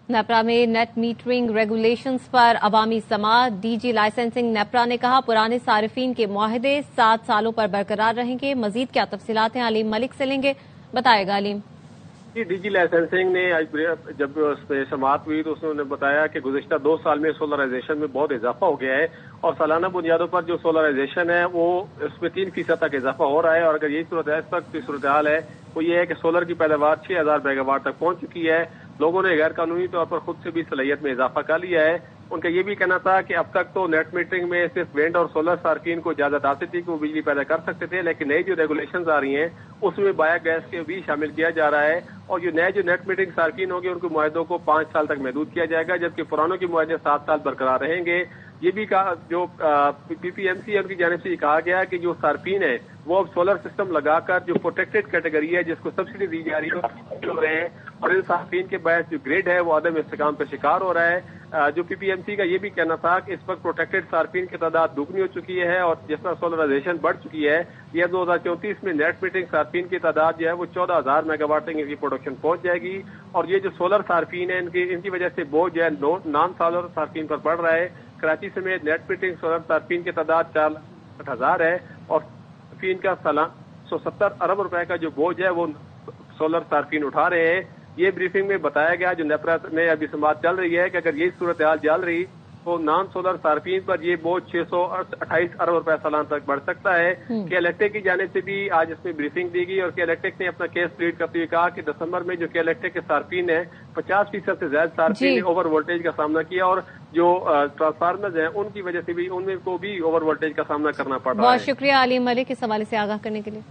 नेपरा में net metering regulations पर अवामी समाअत। DG licensing NEPRA ने कहा पुराने सारिफीन के मुआहदे 7 सालों पर बरकरार रहेंगे। मजीद क्या तफसीलात हैं अलीम मलिक से लेंगे, बताएगा अलीम। जी, डीजी लाइसेंसिंग ने आज जब उसमें समाअत हुई तो उसने बताया कि गुज़िश्ता 2 साल में सोलराइजेशन में बहुत इजाफा हो गया है और सालाना बुनियादों पर जो सोलराइजेशन है वो उसमें 3% तक इजाफा हो रहा है। और अगर यही सूरत हाल है वो ये है कि सोलर की पैदावार 6000 मेगावाट तक पहुंच चुकी है। लोगों ने गैर कानूनी तौर पर खुद से भी सलाहियत में इजाफा कर लिया है। उनका ये भी कहना था कि अब तक तो नेट मीटरिंग में सिर्फ विंड और सोलर सार्फिन को इजाजत हासिल थी कि वो बिजली पैदा कर सकते थे, लेकिन नई जो रेगुलेशंस आ रही हैं उसमें बायो गैस के भी शामिल किया जा रहा है। और जो नए जो नेट मीटरिंग सार्फिन होंगे उनके मुआहदों को 5 साल तक महदूद किया जाएगा, जबकि पुरानों के मुआहदे 7 साल बरकरार रहेंगे। ये भी कहा जो पीपीएमसी है उनकी जानिब से कहा गया कि जो सार्फिन है वो अब सोलर सिस्टम लगाकर जो प्रोटेक्टेड कैटेगरी है जिसको सब्सिडी दी जा रही है और इन सार्फिन के बायस जो ग्रेड है वो आदम इस्तेकाम पर शिकार हो रहा है। जो पीपीएमसी का ये भी कहना था कि इस वक्त प्रोटेक्टेड सार्फिन की तादाद दुगनी हो चुकी है और जिस तरह सोलराइजेशन बढ़ चुकी है, यह 2034 में नेट मीटरिंग सार्फिन की तादाद जो है वो 14000 मेगावाट तक इनकी प्रोडक्शन पहुंच जाएगी। और ये जो सोलर सार्फिन है इनकी वजह से बोझ जो है नॉन सोलर सार्फिन पर बढ़ रहा है। कराची समेत नेट मीटरिंग सोलर सार्फिन की तादाद 4,60,000 है और सार्फिन का सालाना 170 अरब रुपए का जो बोझ है वो सोलर सार्फिन उठा रहे हैं। ये ब्रीफिंग में बताया गया जो नेपरा में अभी समाअत चल रही है कि अगर यही सूरत हाल चल रही तो नॉन सोलर सार्फिन पर ये बोझ 628 अरब रुपए सालाना तक बढ़ सकता है। के इलेक्ट्रिक की जानिब से भी आज इसमें ब्रीफिंग दी गई और के इलेक्ट्रिक ने अपना केस प्लीड करते हुए कहा कि दिसंबर में जो के इलेक्ट्रिक के सार्फिन है 50% से ज्यादा सार्फिन ने ओवर वोल्टेज का सामना किया और जो ट्रांसफार्मर्स हैं उनकी वजह से भी उनमें को भी ओवर वोल्टेज का सामना करना पड़ रहा है। बहुत शुक्रिया अलीम मलिक इस हवाले से आगाह करने के लिए।